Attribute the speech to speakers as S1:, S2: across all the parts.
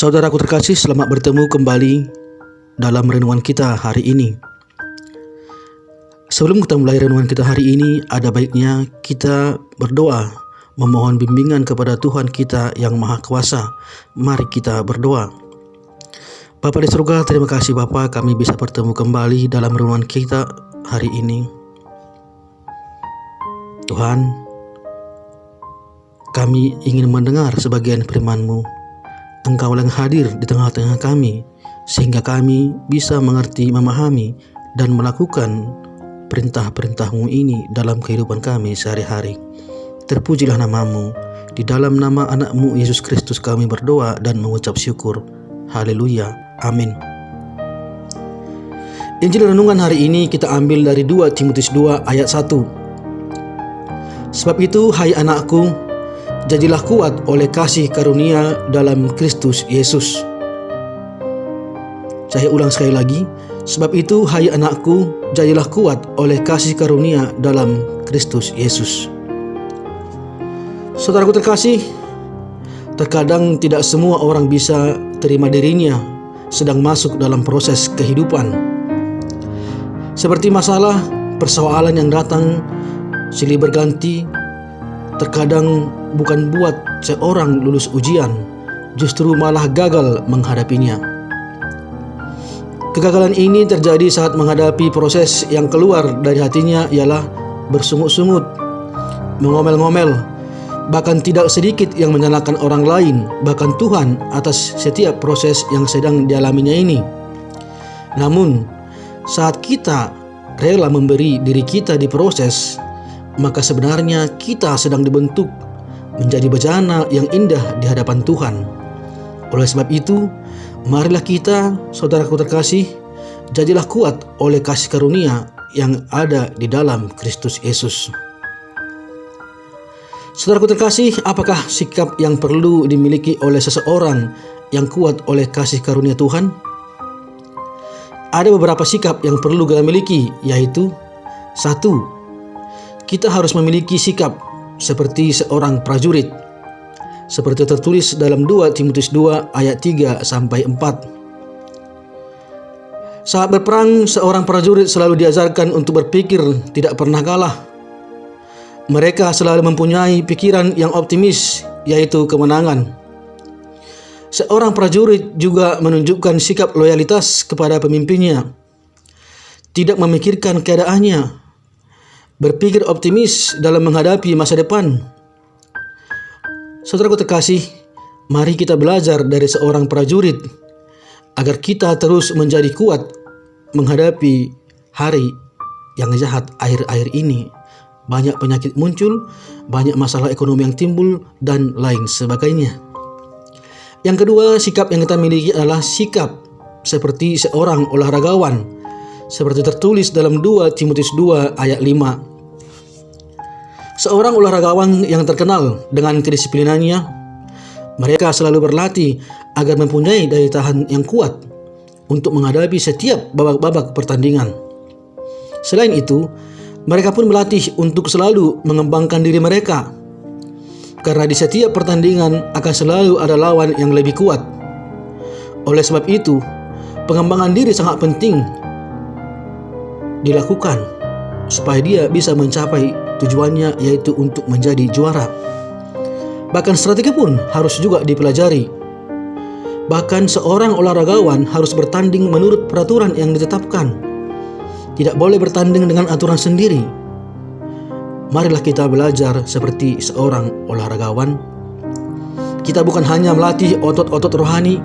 S1: Saudaraku terkasih, selamat bertemu kembali dalam renungan kita hari ini. Sebelum kita mulai renungan kita hari ini, ada baiknya kita berdoa, memohon bimbingan kepada Tuhan kita yang Maha Kuasa. Mari kita berdoa. Bapa di surga, terima kasih Bapa, kami bisa bertemu kembali dalam renungan kita hari ini. Tuhan, kami ingin mendengar sebagian firman-Mu. Engkau yang hadir di tengah-tengah kami, sehingga kami bisa mengerti, memahami, dan melakukan perintah-perintah-Mu ini dalam kehidupan kami sehari-hari. Terpujilah nama-Mu. Di dalam nama anak-Mu Yesus Kristus kami berdoa dan mengucap syukur. Haleluya. Amin. Injil renungan hari ini kita ambil dari 2 Timotius 2 ayat 1. Sebab itu, hai anakku, jadilah kuat oleh kasih karunia dalam Kristus Yesus. Saya ulang sekali lagi. Sebab itu, hai anakku, jadilah kuat oleh kasih karunia dalam Kristus Yesus. Saudaraku terkasih, terkadang tidak semua orang bisa terima dirinya sedang masuk dalam proses kehidupan. Seperti masalah, persoalan yang datang silih berganti, terkadang bukan buat seorang lulus ujian, justru malah gagal menghadapinya. Kegagalan ini terjadi saat menghadapi proses yang keluar dari hatinya ialah bersungut-sungut, mengomel-ngomel, bahkan tidak sedikit yang menyalahkan orang lain, bahkan Tuhan atas setiap proses yang sedang dialaminya ini. Namun, saat kita rela memberi diri kita diproses, maka sebenarnya kita sedang dibentuk menjadi bejana yang indah di hadapan Tuhan. Oleh sebab itu, marilah kita, saudaraku terkasih, jadilah kuat oleh kasih karunia yang ada di dalam Kristus Yesus. Saudaraku terkasih, apakah sikap yang perlu dimiliki oleh seseorang yang kuat oleh kasih karunia Tuhan? Ada beberapa sikap yang perlu kita miliki, yaitu 1. Kita harus memiliki sikap seperti seorang prajurit, seperti tertulis dalam 2 Timotius 2 ayat 3-4. Saat berperang, seorang prajurit selalu diajarkan untuk berpikir tidak pernah kalah. Mereka selalu mempunyai pikiran yang optimis, yaitu kemenangan. Seorang prajurit juga menunjukkan sikap loyalitas kepada pemimpinnya, tidak memikirkan keadaannya, berpikir optimis dalam menghadapi masa depan. Saudaraku terkasih, mari kita belajar dari seorang prajurit agar kita terus menjadi kuat menghadapi hari yang jahat akhir-akhir ini. Banyak penyakit muncul, banyak masalah ekonomi yang timbul, dan lain sebagainya. Yang kedua, sikap yang kita miliki adalah sikap seperti seorang olahragawan, seperti tertulis dalam 2 Timotius 2 ayat 5. Seorang olahragawan yang terkenal dengan kedisiplinannya, mereka selalu berlatih agar mempunyai daya tahan yang kuat untuk menghadapi setiap babak-babak pertandingan. Selain itu, mereka pun berlatih untuk selalu mengembangkan diri mereka, karena di setiap pertandingan akan selalu ada lawan yang lebih kuat. Oleh sebab itu, pengembangan diri sangat penting dilakukan supaya dia bisa mencapai tujuannya, yaitu untuk menjadi juara. Bahkan strategi pun harus juga dipelajari. Bahkan seorang olahragawan harus bertanding menurut peraturan yang ditetapkan. Tidak boleh bertanding dengan aturan sendiri. Marilah kita belajar seperti seorang olahragawan. Kita bukan hanya melatih otot-otot rohani,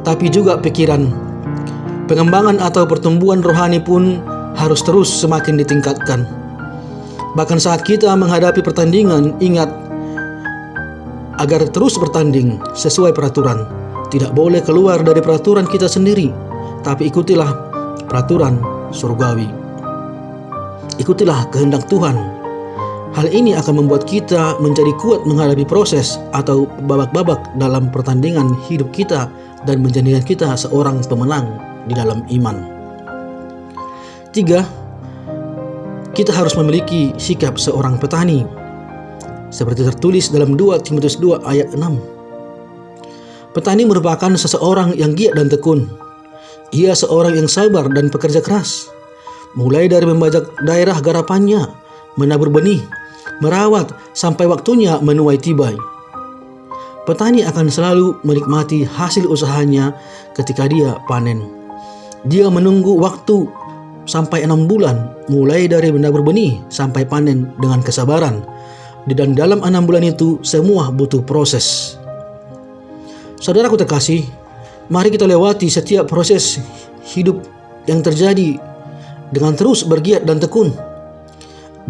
S1: tapi juga pikiran. Pengembangan atau pertumbuhan rohani pun harus terus semakin ditingkatkan. Bahkan saat kita menghadapi pertandingan, ingat agar terus bertanding sesuai peraturan. Tidak boleh keluar dari peraturan kita sendiri, tapi ikutilah peraturan surgawi. Ikutilah kehendak Tuhan. Hal ini akan membuat kita menjadi kuat menghadapi proses atau babak-babak dalam pertandingan hidup kita dan menjadikan kita seorang pemenang di dalam iman. 3. Kita harus memiliki sikap seorang petani, seperti tertulis dalam 2 Timotius 2 ayat 6. Petani merupakan seseorang yang giat dan tekun. Ia seorang yang sabar dan pekerja keras. Mulai dari membajak daerah garapannya, menabur benih, merawat sampai waktunya menuai tiba. Petani akan selalu menikmati hasil usahanya ketika dia panen. Dia menunggu waktu sampai 6 bulan, mulai dari menabur benih sampai panen dengan kesabaran. Dan dalam 6 bulan itu semua butuh proses. Saudaraku terkasih, mari kita lewati setiap proses hidup yang terjadi dengan terus bergiat dan tekun,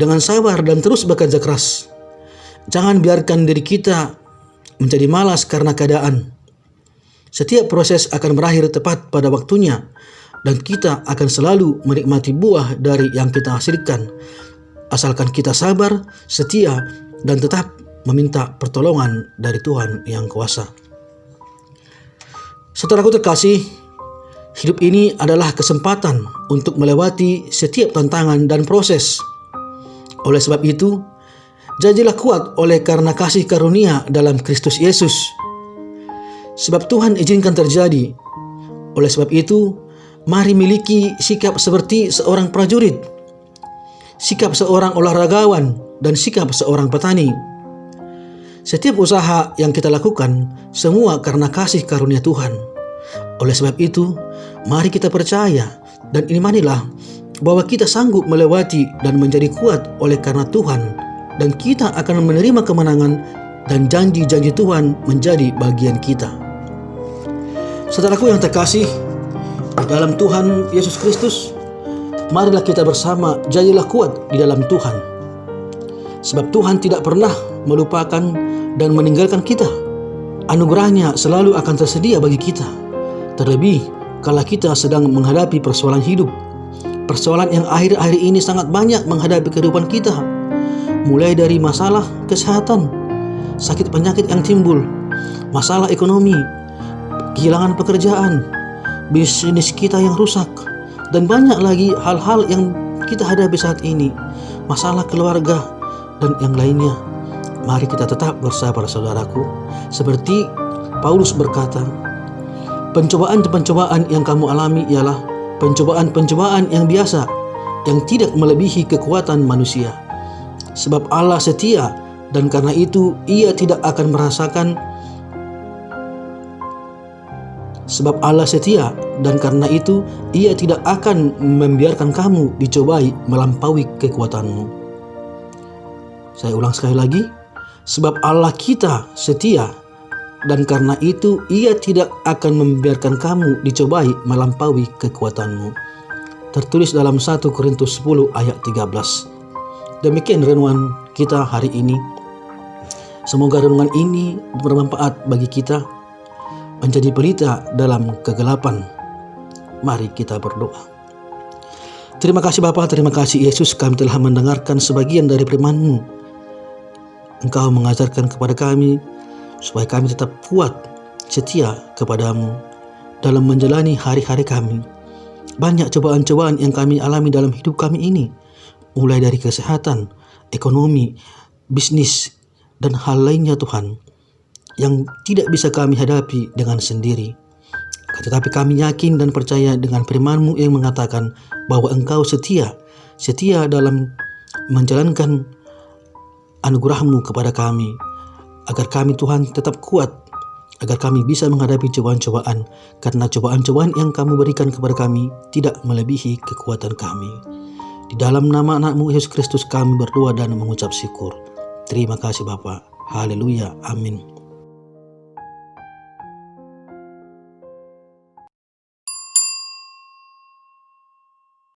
S1: dengan sabar dan terus bekerja keras. Jangan biarkan diri kita menjadi malas karena keadaan. Setiap proses akan berakhir tepat pada waktunya, dan kita akan selalu menikmati buah dari yang kita hasilkan, asalkan kita sabar, setia, dan tetap meminta pertolongan dari Tuhan yang kuasa. Saudaraku terkasih, hidup ini adalah kesempatan untuk melewati setiap tantangan dan proses. Oleh sebab itu, jadilah kuat oleh karena kasih karunia dalam Kristus Yesus. Sebab Tuhan izinkan terjadi. Oleh sebab itu, mari miliki sikap seperti seorang prajurit, sikap seorang olahragawan, dan sikap seorang petani. Setiap usaha yang kita lakukan, semua karena kasih karunia Tuhan. Oleh sebab itu, mari kita percaya dan imanilah bahwa kita sanggup melewati dan menjadi kuat oleh karena Tuhan, dan kita akan menerima kemenangan dan janji-janji Tuhan menjadi bagian kita. Saudaraku yang terkasih, di dalam Tuhan Yesus Kristus, marilah kita bersama jadilah kuat di dalam Tuhan. Sebab Tuhan tidak pernah melupakan dan meninggalkan kita. Anugerahnya selalu akan tersedia bagi kita. Terlebih kalau kita sedang menghadapi persoalan hidup. Persoalan yang akhir-akhir ini sangat banyak menghadapi kehidupan kita. Mulai dari masalah kesehatan, sakit penyakit yang timbul, masalah ekonomi, kehilangan pekerjaan, bisnis kita yang rusak, dan banyak lagi hal-hal yang kita hadapi saat ini, masalah keluarga, dan yang lainnya. Mari kita tetap bersabar, saudaraku. Seperti Paulus berkata, pencobaan-pencobaan yang kamu alami ialah pencobaan-pencobaan yang biasa, yang tidak melebihi kekuatan manusia. Sebab Allah setia, dan karena itu Ia tidak akan merasakan Sebab Allah setia, dan karena itu Ia tidak akan membiarkan kamu dicobai melampaui kekuatanmu. Saya ulang sekali lagi, sebab Allah kita setia, dan karena itu Ia tidak akan membiarkan kamu dicobai melampaui kekuatanmu. Tertulis dalam 1 Korintus 10 ayat 13. Demikian renungan kita hari ini. Semoga renungan ini bermanfaat bagi kita, menjadi pelita dalam kegelapan. Mari kita berdoa. Terima kasih Bapa, terima kasih Yesus, kami telah mendengarkan sebagian dari firman-Mu. Engkau mengajarkan kepada kami supaya kami tetap kuat, setia kepada-Mu dalam menjalani hari-hari kami. Banyak cobaan-cobaan yang kami alami dalam hidup kami ini, mulai dari kesehatan, ekonomi, bisnis, dan hal lainnya Tuhan, yang tidak bisa kami hadapi dengan sendiri. Tetapi kami yakin dan percaya dengan firman-Mu yang mengatakan bahwa Engkau setia dalam menjalankan anugerah-Mu kepada kami, agar kami Tuhan tetap kuat, agar kami bisa menghadapi cobaan-cobaan, karena cobaan-cobaan yang Kamu berikan kepada kami tidak melebihi kekuatan kami. Di dalam nama anak-Mu Yesus Kristus kami berdoa dan mengucap syukur. Terima kasih Bapa. Haleluya. Amin.